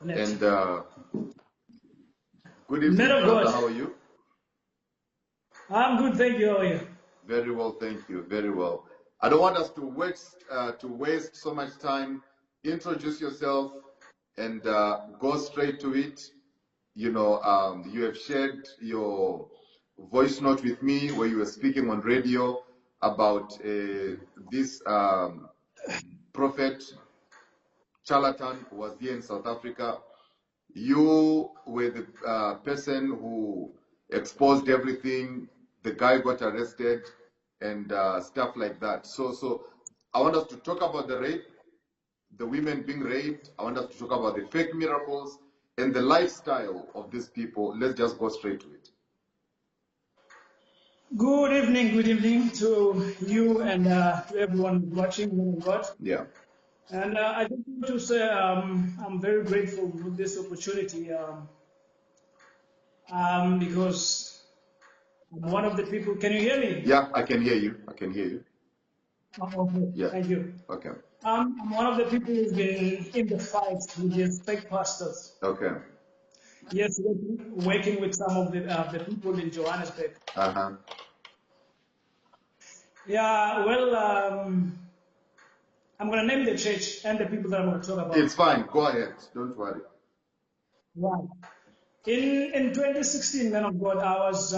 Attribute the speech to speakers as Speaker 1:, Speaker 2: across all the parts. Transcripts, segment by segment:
Speaker 1: And good evening, brother. How are you?
Speaker 2: I'm good, thank you. How are you?
Speaker 1: Very well, thank you. Very well. I don't want us to waste so much time. Introduce yourself and go straight to it. You know, you have shared your voice note with me where you were speaking on radio about this prophet charlatan who was here in South Africa. You were the person who exposed everything. The guy got arrested and stuff like that. So I want us to talk about the rape, the women being raped. I want us to talk about the fake miracles and the lifestyle of these people. Let's just go straight to it.
Speaker 2: Good evening to you and to everyone watching. God.
Speaker 1: Yeah.
Speaker 2: And I just want to say I'm very grateful for this opportunity because I'm one of the people. Can you hear me?
Speaker 1: Yeah, I can hear you. I can hear you.
Speaker 2: Oh, okay.
Speaker 1: Yeah.
Speaker 2: Thank you.
Speaker 1: Okay.
Speaker 2: I'm one of the people who's been in the fight with these fake pastors.
Speaker 1: Okay.
Speaker 2: Yes, working with some of the people in Johannesburg.
Speaker 1: Uh-huh.
Speaker 2: Yeah, well, I'm going to name the church and the people that I'm going to talk about.
Speaker 1: It's fine. Go ahead. Don't worry.
Speaker 2: Right. In 2016, man of God, I was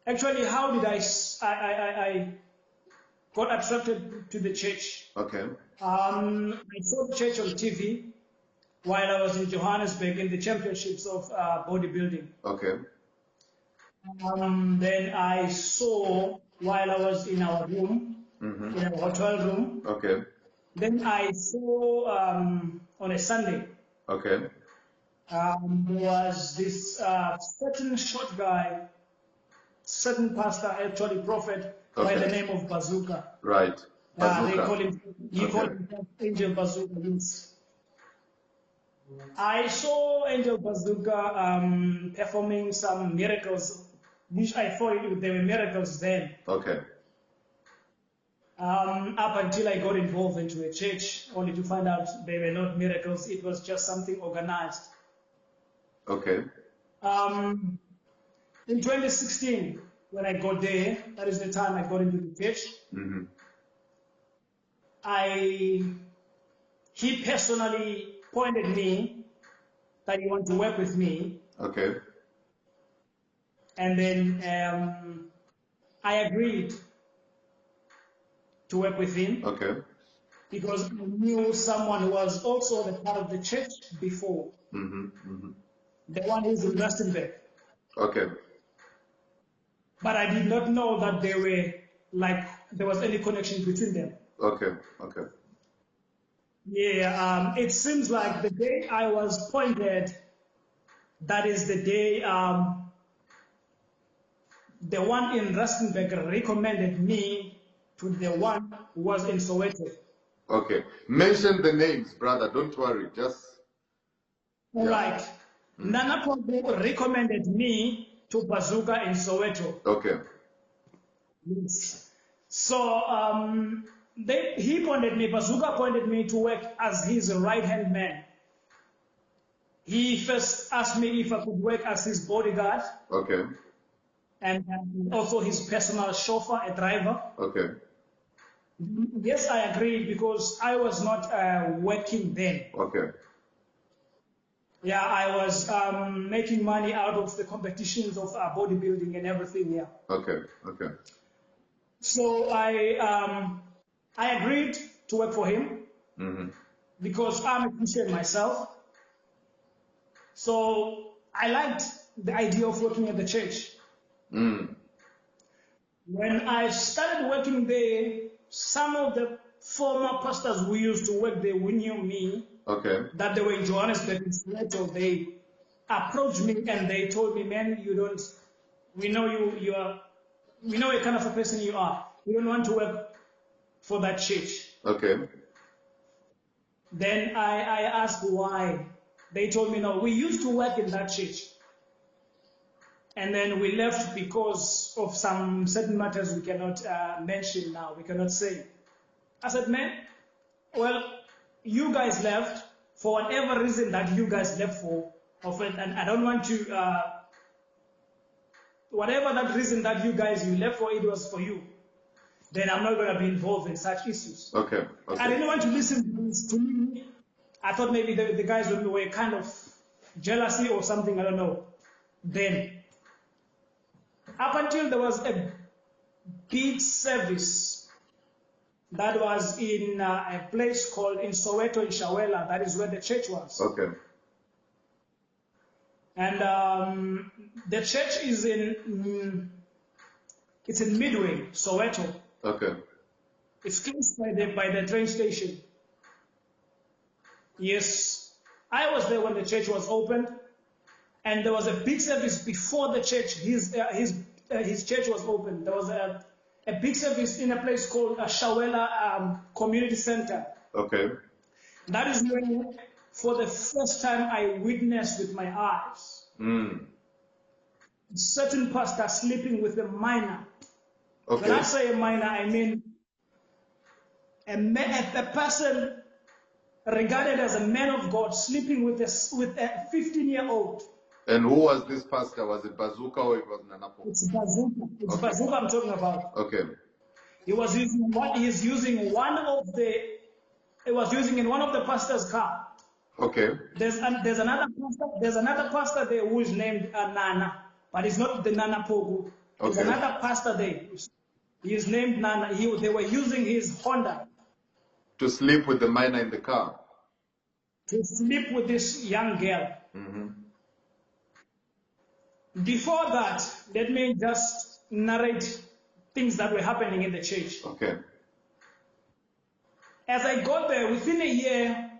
Speaker 2: actually, how did I got attracted to the church?
Speaker 1: Okay.
Speaker 2: I saw the church on TV while I was in Johannesburg in the championships of bodybuilding.
Speaker 1: Okay.
Speaker 2: Then I saw while I was in our room, in our hotel room.
Speaker 1: Okay.
Speaker 2: Then I saw on a Sunday.
Speaker 1: Okay.
Speaker 2: There was this certain short guy, certain pastor, actually prophet, by the name of Bazooka.
Speaker 1: Right. Bazooka.
Speaker 2: They call him. He called himself Angel Bazooka. I saw Angel Bazooka performing some miracles, which I thought they were miracles then.
Speaker 1: Okay.
Speaker 2: Up until I got involved into a church, only to find out they were not miracles. It was just something organized.
Speaker 1: Okay.
Speaker 2: In 2016, when I got there, that is the time I got into the church. He personally pointed me that he wanted to work with me.
Speaker 1: Okay.
Speaker 2: And then I agreed to work with him.
Speaker 1: Okay.
Speaker 2: Because I knew someone who was also the part of the church before. The one who's in Rustenburg.
Speaker 1: Okay.
Speaker 2: But I did not know that they were there was any connection between them.
Speaker 1: Okay. Okay.
Speaker 2: Yeah, it seems like the day I was pointed, that is the day the one in Rustenburg recommended me to the one who was in Soweto.
Speaker 1: Okay. Mention the names, brother. Don't worry. Just.
Speaker 2: All right. Nana Pombo recommended me to Bazooka in Soweto.
Speaker 1: Okay.
Speaker 2: Yes. So Bazooka appointed me to work as his right-hand man. He first asked me if I could work as his bodyguard.
Speaker 1: Okay.
Speaker 2: And also his personal chauffeur, a driver.
Speaker 1: Okay.
Speaker 2: Yes, I agreed because I was not working then.
Speaker 1: Okay.
Speaker 2: Yeah, I was making money out of the competitions of bodybuilding and everything. Yeah.
Speaker 1: Okay. Okay.
Speaker 2: So I agreed to work for him because I'm a Christian myself. So I liked the idea of working at the church. When I started working there, some of the former pastors who used to work there who knew me, that they were in Johannesburg in Soweto, they approached me and they told me, man, we know we know what kind of a person you are. We don't want to work for that church.
Speaker 1: Okay.
Speaker 2: Then I asked why. They told me, no, we used to work in that church. And then we left because of some certain matters we cannot mention now, we cannot say. I said, man, well, you guys left, for whatever reason that you guys left for, and I don't want to, whatever that reason that you left for, it was for you, then I'm not going to be involved in such issues.
Speaker 1: Okay.
Speaker 2: I didn't want to listen to me. I thought maybe the guys were kind of jealousy or something, I don't know. Then, up until there was a big service that was in a place called in Soweto, in Shawela, that is where the church was.
Speaker 1: Okay.
Speaker 2: And the church is it's in Midway, Soweto.
Speaker 1: Okay.
Speaker 2: It's close by the train station. Yes, I was there when the church was opened, and there was a big service before the church. His church was opened. There was a big service in a place called Shawela Community Center.
Speaker 1: Okay.
Speaker 2: That is when, for the first time, I witnessed with my eyes certain pastor sleeping with a minor.
Speaker 1: Okay.
Speaker 2: When I say a minor, I mean a person regarded as a man of God sleeping with a 15-year-old.
Speaker 1: And who was this pastor? Was it Bazooka or it was Nanapo?
Speaker 2: It's Bazooka. It's okay. Bazooka I'm talking about.
Speaker 1: Okay.
Speaker 2: He was using in one of the pastor's car.
Speaker 1: Okay.
Speaker 2: There's another pastor there who is named Nana, but it's not the Nana Pogu. There's another pastor there. He is named Nana. They were using his Honda
Speaker 1: to sleep with the minor in the car.
Speaker 2: To sleep with this young girl.
Speaker 1: Mm-hmm.
Speaker 2: Before that, let me just narrate things that were happening in the church.
Speaker 1: Okay.
Speaker 2: As I got there, within a year,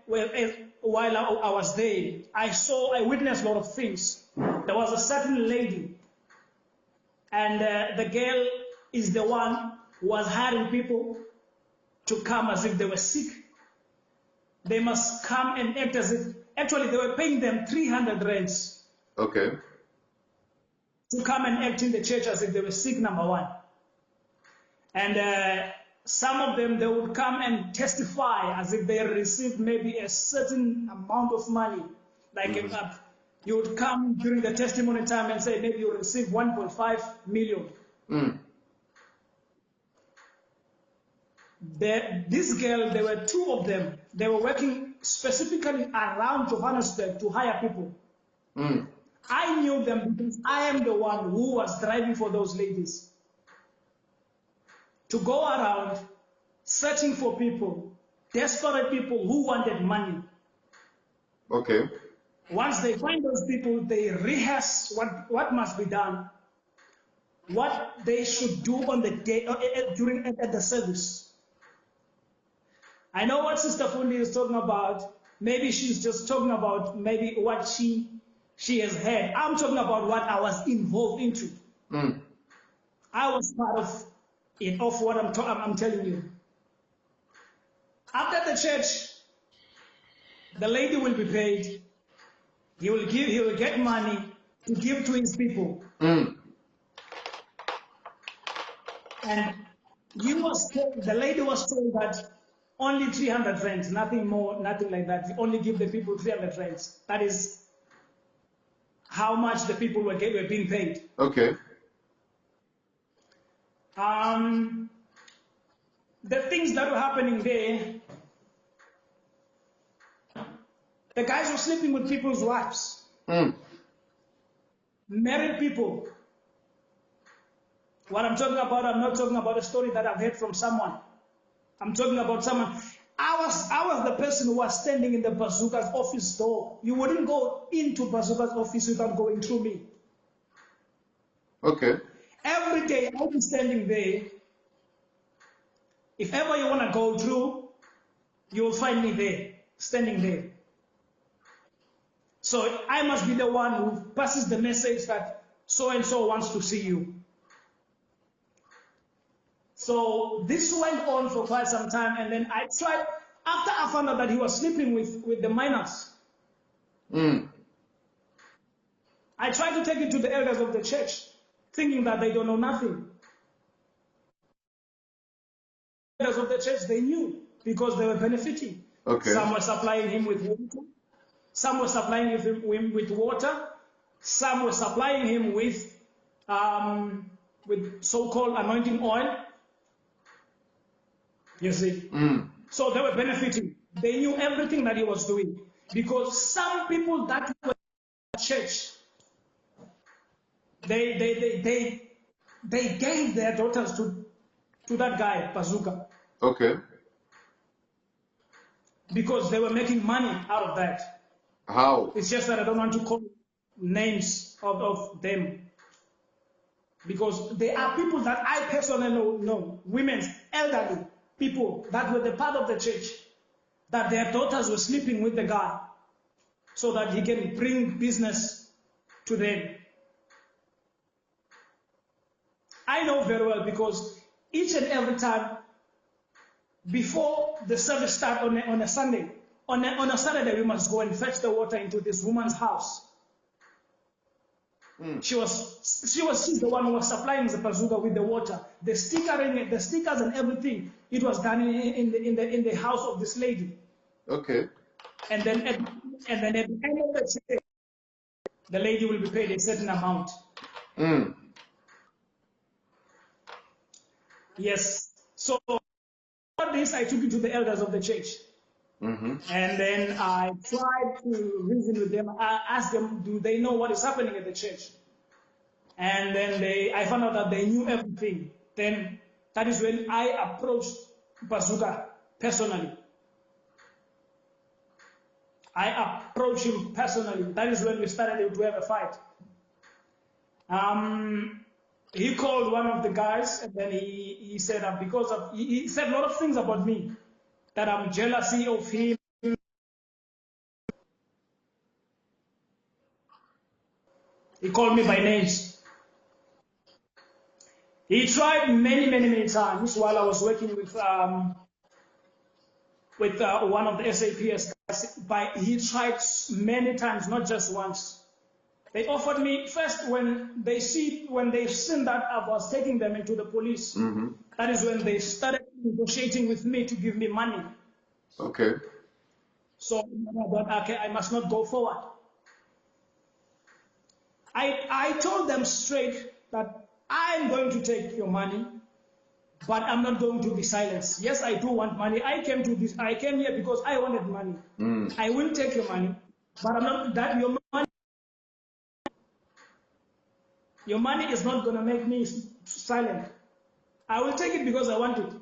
Speaker 2: while I was there, I witnessed a lot of things. There was a certain lady, and the girl is the one who was hiring people to come as if they were sick. They must come and act as if, actually they were paying them 300 rands.
Speaker 1: Okay.
Speaker 2: To come and act in the church as if they were sick, number one. And some of them, they would come and testify as if they received maybe a certain amount of money. Like you would come during the testimony time and say maybe you received 1.5 million. This girl, there were two of them. They were working specifically around Johannesburg to hire people. I knew them because I am the one who was driving for those ladies. To go around searching for people, desperate people who wanted money.
Speaker 1: Okay.
Speaker 2: Once they find those people, they rehearse what must be done, what they should do on the day at the service. I know what Sister Fundi is talking about. Maybe she's just talking about maybe what she has heard. I'm talking about what I was involved into. I was part of it, of what I'm telling you. After the church, the lady will be paid. He will get money to give to his people. And the lady was told that only 300 rands, nothing more, nothing like that. You only give the people 300 rands. That is how much the people were being paid.
Speaker 1: Okay.
Speaker 2: The things that were happening there, the guys were sleeping with people's wives. Married people. What I'm talking about, I'm not talking about a story that I've heard from someone. I'm talking about someone. I was the person who was standing in the Bazooka's office door. You wouldn't go into Bazooka's office without going through me.
Speaker 1: Okay.
Speaker 2: Every day I'll be standing there. If ever you want to go through, you will find me there, standing there. So I must be the one who passes the message that so-and-so wants to see you. So this went on for quite some time, and then I tried, after I found out that he was sleeping with the minors, I tried to take it to the elders of the church, thinking that they don't know nothing. The elders of the church, they knew, because they were benefiting.
Speaker 1: Okay.
Speaker 2: Some were supplying him with water. Some were supplying him with water. Some were supplying him with so-called anointing oil. You see? So they were benefiting. They knew everything that he was doing. Because some people that were at church, they gave their daughters to that guy, Bazooka.
Speaker 1: Okay.
Speaker 2: Because they were making money out of that.
Speaker 1: How?
Speaker 2: It's just that I don't want to call names of them. Because there are people that I personally know, women, elderly people that were the part of the church, that their daughters were sleeping with the guy so that he can bring business to them. I know very well because each and every time before the service starts on a Sunday, on a Saturday, we must go and fetch the water into this woman's house. She's the one who was supplying the Bazooka with the water, the stickers and everything. It was done in the house of this lady.
Speaker 1: Okay.
Speaker 2: And then at the end of the day, the lady will be paid a certain amount. Yes. So all this I took it to the elders of the church. And then I tried to reason with them. I asked them, do they know what is happening at the church? And then I found out that they knew everything. Then that is when I approached Bazooka personally. I approached him personally. That is when we started to have a fight. He called one of the guys, and then he said he said a lot of things about me, that I'm jealousy of him. He called me by names. He tried many times while I was working with one of the SAPS guys. He tried many times, not just once. They offered me first when they seen that I was taking them into the police. That is when they started negotiating with me to give me money.
Speaker 1: Okay.
Speaker 2: So okay, I must not go forward. I told them straight that I'm going to take your money, but I'm not going to be silenced. Yes, I do want money. I came here because I wanted money. I will take your money, but I'm not that your money. Your money is not going to make me silent. I will take it because I want it.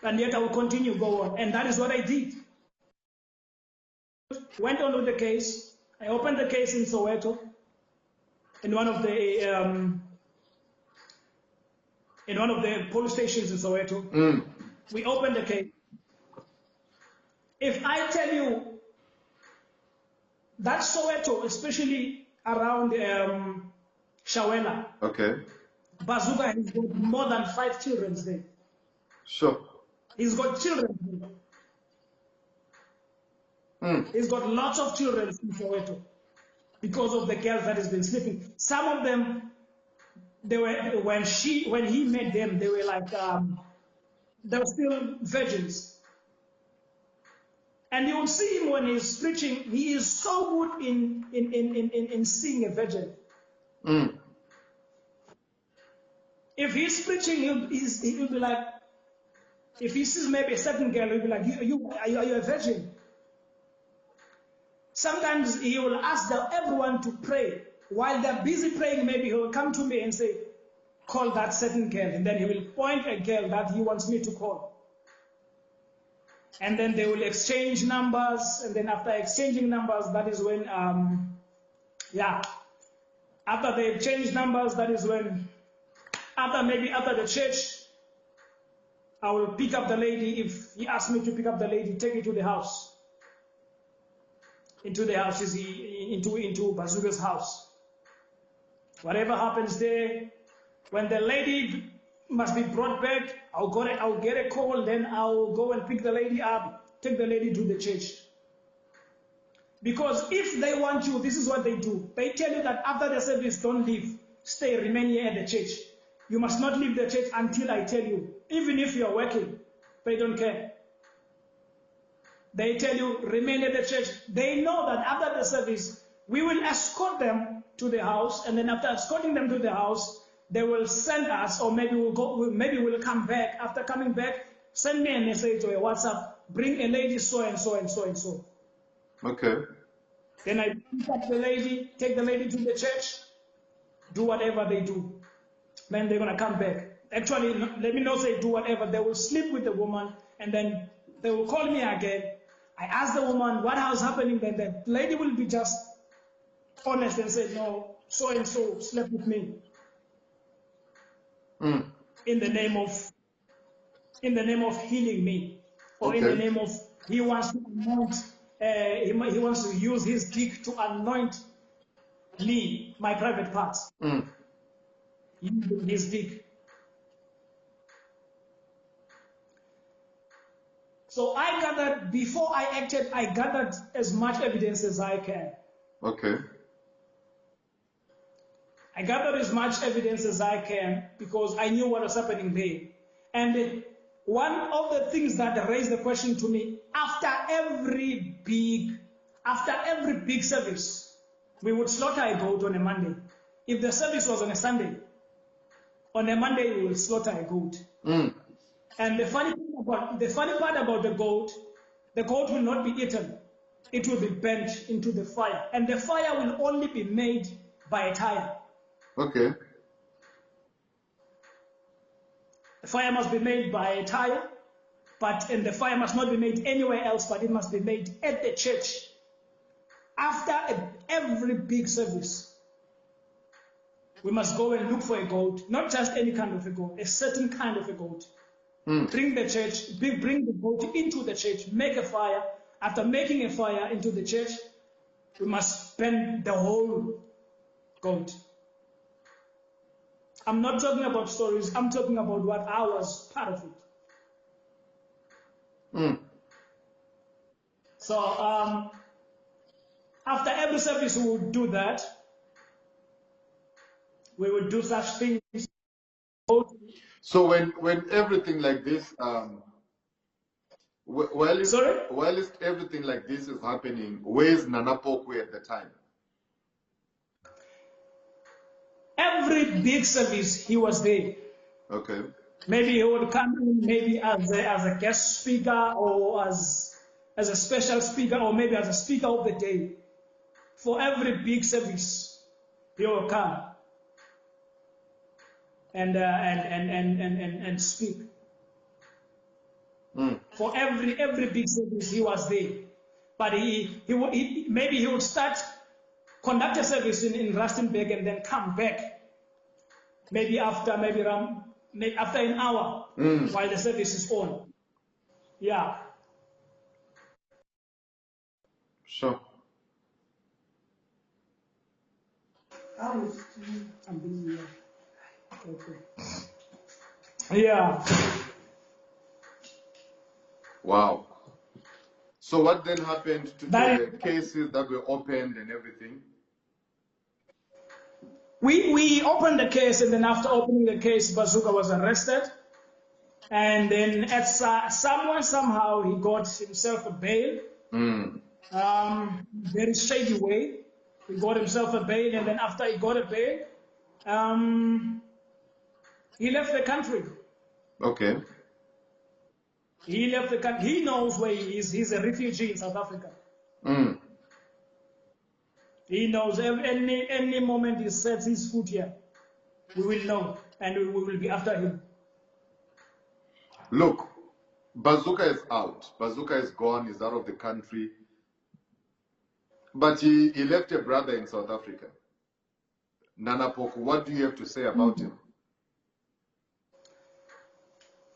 Speaker 2: And yet I will continue go on. And that is what I did. Went on with the case. I opened the case in Soweto, in one of the police stations in Soweto. We opened the case. If I tell you that Soweto, especially around Shawela,
Speaker 1: okay,
Speaker 2: Bazooka has got more than 5 children there.
Speaker 1: Sure.
Speaker 2: He's got children. He's got lots of children in Soweto because of the girls that has been sleeping. Some of them, they were when he met them, they were like they were still virgins. And you will see him when he's preaching. He is so good in seeing a virgin. If he's preaching, he'll be like, if he sees maybe a certain girl, he'll be like, are you a virgin? Sometimes he will ask everyone to pray. While they're busy praying, maybe he will come to me and say, call that certain girl. And then he will point a girl that he wants me to call. And then they will exchange numbers. And then after exchanging numbers, that is when, after they exchange numbers, that is when, after the church, I will pick up the lady. If he asks me to pick up the lady, take it to the house. Into the house, into Bazooka's house. Whatever happens there, when the lady must be brought back, I'll get a call, then I'll go and pick the lady up, take the lady to the church. Because if they want you, this is what they do. They tell you that after the service, don't leave. Stay, remain here at the church. You must not leave the church until I tell you. Even if you are working, they don't care. They tell you, remain at the church. They know that after the service, we will escort them to the house, and then after escorting them to the house, they will send us, or maybe we'll come back. After coming back, send me a message or a WhatsApp, bring a lady so and so and so and so.
Speaker 1: Okay.
Speaker 2: Then I pick up the lady, take the lady to the church, do whatever they do. Then they're going to come back. Actually, let me not say do whatever. They will sleep with the woman, and then they will call me again. I ask the woman what was happening. Then the lady will be just honest and say, no, so and so slept with me. In the name of healing me, or in the name of he wants to anoint. He wants to use his dick to anoint me, my private parts. Using his dick. So I gathered, before I acted, I gathered as much evidence as I can.
Speaker 1: Okay.
Speaker 2: I gathered as much evidence as I can because I knew what was happening there. And one of the things that raised the question to me, after every big service, we would slaughter a goat on a Monday. If the service was on a Sunday, on a Monday we would slaughter a goat. And the funny part about the goat will not be eaten. It will be burnt into the fire. And the fire will only be made by a tire.
Speaker 1: Okay.
Speaker 2: The fire must be made by a tire, and the fire must not be made anywhere else, but it must be made at the church. After every big service, we must go and look for a goat, not just any kind of a goat, a certain kind of a goat. Bring the goat into the church, make a fire. After making a fire into the church, we must burn the whole goat. I'm not talking about stories, I'm talking about what I was part of it. So after every service we would do that. We would do such things.
Speaker 1: So when everything like this, while everything like this is happening, where's Nana Pokwe at the time?
Speaker 2: Every big service, he was there.
Speaker 1: Okay.
Speaker 2: Maybe he would come in, maybe as a guest speaker, or as a special speaker, or maybe as a speaker of the day. For every big service, he will come and speak. For every big service, he was there. But maybe he would start conduct a service in Rustenburg and then come back. Maybe after an hour while the service is on. Yeah.
Speaker 1: Sure.
Speaker 2: I'm busy. Okay. Yeah.
Speaker 1: Wow. So what then happened to the cases that were opened and everything?
Speaker 2: We opened the case, and then after opening the case, Bazooka was arrested. And then at somehow he got himself a bail. Very shady way. He got himself a bail, and then after he got a bail, he left the country.
Speaker 1: Okay.
Speaker 2: He left the country. He knows where he is. He's a refugee in South Africa. He knows any moment he sets his foot here, we will know, and we will be after him.
Speaker 1: Look, Bazooka is out. Bazooka is gone. He's out of the country. But he left a brother in South Africa. Nana Poko, what do you have to say about him?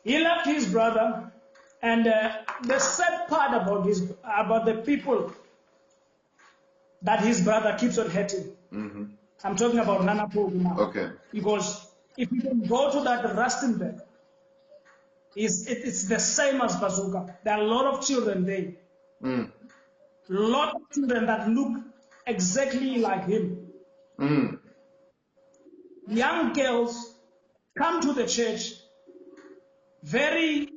Speaker 2: He left his brother, and the sad part about the people that his brother keeps on hurting. I'm talking about Nana Poko now.
Speaker 1: Okay.
Speaker 2: Because if you can go to that Rustenburg, it's the same as Bazooka. There are a lot of children there. A lot of children that look exactly like him. Young girls come to the church very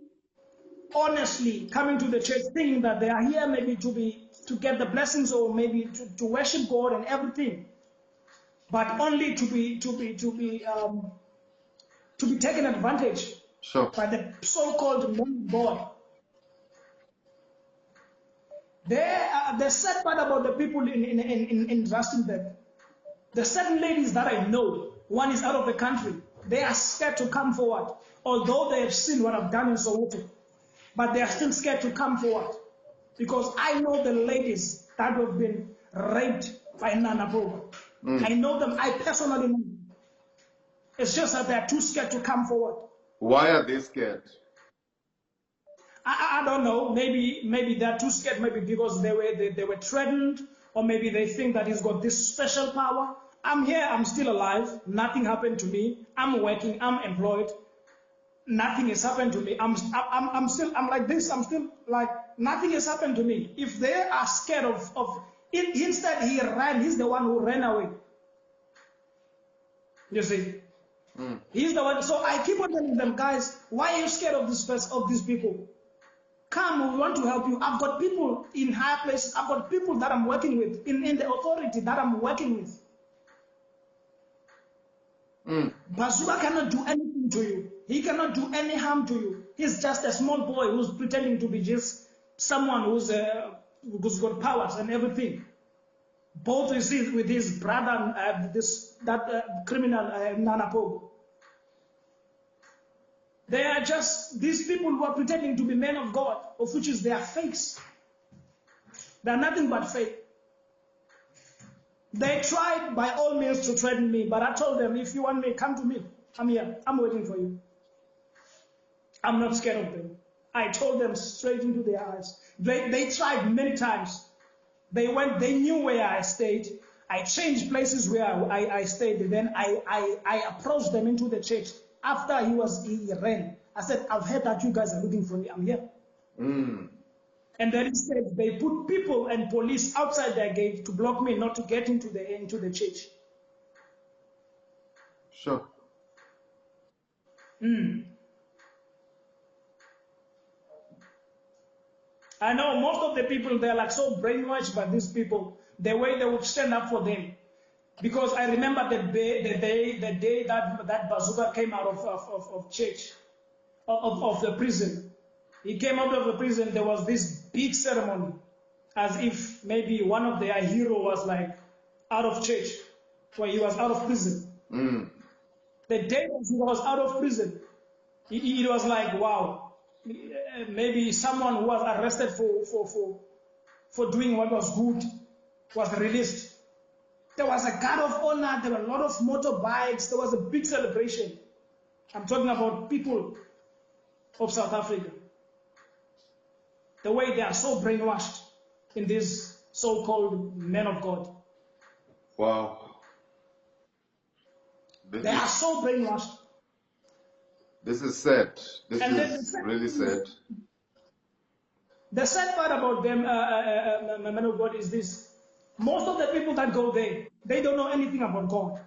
Speaker 2: honestly coming to the church thinking that they are here maybe to get the blessings or maybe to worship God and everything, but only to be taken advantage by the so-called men of God. The sad part about the people in Rustenburg, the certain ladies that I know, one is out of the country, they are scared to come forward, although they have seen what I've done in Soweto, but they are still scared to come forward, because I know the ladies that have been raped by Nana Pogo. I know them, I personally know them. It's just that they are too scared to come forward.
Speaker 1: Why are they scared?
Speaker 2: I don't know. Maybe they're too scared. Maybe because they were threatened, or maybe they think that he's got this special power. I'm here. I'm still alive. Nothing happened to me. I'm working. I'm employed. Nothing has happened to me. I'm like this. I'm still like nothing has happened to me. If they are scared of it, instead he ran. He's the one who ran away. You see. He's the one. So I keep on telling them, guys, why are you scared of these people? Come, we want to help you. I've got people in higher places. I've got people that I'm working with in the authority that I'm working with. Bazooka cannot do anything to you. He cannot do any harm to you. He's just a small boy who's pretending to be just someone who's got powers and everything. Both with his brother, criminal Nana Pogo. They are just these people who are pretending to be men of God, of which is their fakes. They are nothing but fake. They tried by all means to threaten me, but I told them, if you want me, come to me. I'm here. I'm waiting for you. I'm not scared of them. I told them straight into their eyes. They tried many times. They knew where I stayed. I changed places where I stayed. And then I approached them into the church. After he ran, I said, I've heard that you guys are looking for me. I'm here. And then instead, they put people and police outside their gate to block me not to get into the church.
Speaker 1: Sure.
Speaker 2: I know most of the people, they're like so brainwashed by these people, the way they would stand up for them. Because I remember the day that Bazooka came out of church, of the prison. He came out of the prison, there was this big ceremony, as if maybe one of their heroes was like out of church, where he was out of prison. The day that he was out of prison, it was like, wow, maybe someone who was arrested for doing what was good was released. There was a guard of honor, there were a lot of motorbikes, there was a big celebration. I'm talking about people of South Africa. The way they are so brainwashed in these so-called men of God.
Speaker 1: Wow.
Speaker 2: They are so brainwashed.
Speaker 1: This is sad. This is really sad.
Speaker 2: The sad part about them, men of God, is this. Most of the people that go there, they don't know anything about God.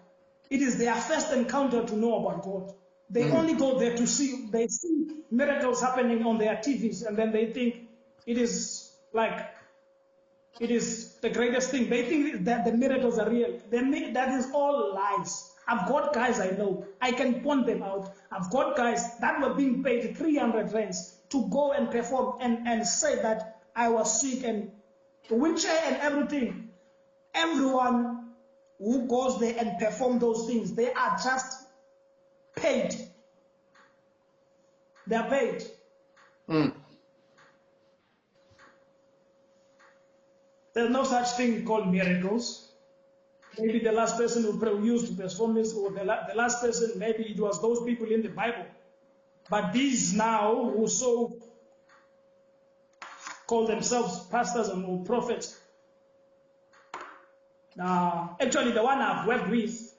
Speaker 2: It is their first encounter to know about God. They only go there to see, they see miracles happening on their TVs, and then they think it is the greatest thing. They think that the miracles are real. That is all lies. I've got guys I know. I can point them out. I've got guys that were being paid 300 rands to go and perform and say that I was sick and wheelchair and everything. Everyone who goes there and perform those things, they are just paid. They are paid. There's no such thing called miracles. Maybe the last person who used to perform this, or the last person, maybe it was those people in the Bible. But these now who so call themselves pastors and prophets, actually the one I've worked with.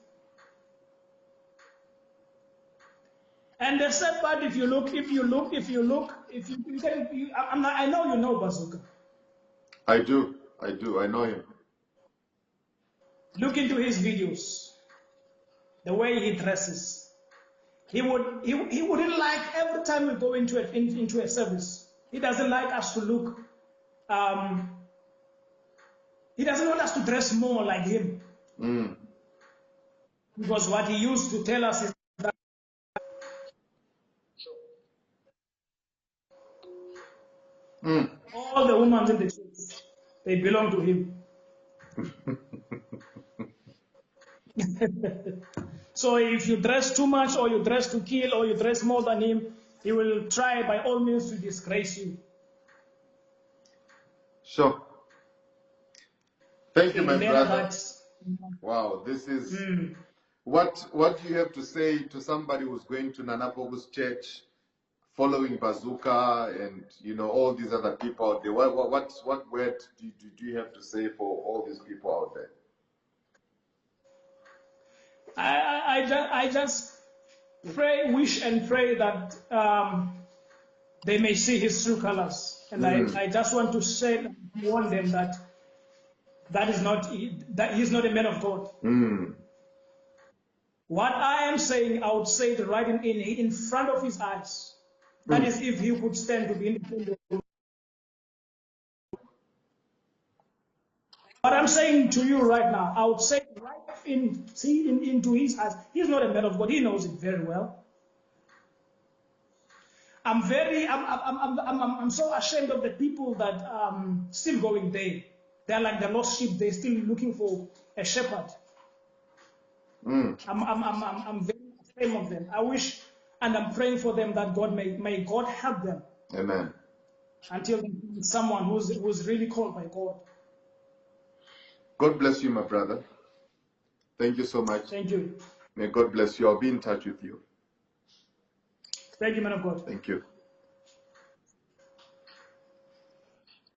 Speaker 2: And the sad part, if you look, I know you know Bazooka.
Speaker 1: I do, I know him.
Speaker 2: Look into his videos, the way he dresses. He wouldn't like every time we go into a service, He doesn't like us to look, he doesn't want us to dress more like him. Because what he used to tell us is that all the women in the church, they belong to him. So if you dress too much, or you dress to kill, or you dress more than him, he will try by all means to disgrace you.
Speaker 1: Sure. Thank you, my brother. Wow, this is what do you have to say to somebody who's going to Nana Bogu's church, following Bazooka and all these other people out there? What word do you have to say for all these people out there?
Speaker 2: I just wish and pray that they may see his true colors, and I just want to warn them that he's not a man of God. What I am saying, I would say it right in front of his eyes. That is, if he could stand to be independent. What I'm saying to you right now, I would say right into his eyes. He's not a man of God. He knows it very well. I'm so ashamed of the people that still going there. They're like the lost sheep. They're still looking for a shepherd. I'm very ashamed of them. I wish, and I'm praying for them that God may God help them.
Speaker 1: Amen.
Speaker 2: Until someone who's really called by God.
Speaker 1: God bless you, my brother. Thank you so much.
Speaker 2: Thank you.
Speaker 1: May God bless you. I'll be in touch with you.
Speaker 2: Thank you, man of God.
Speaker 1: Thank you.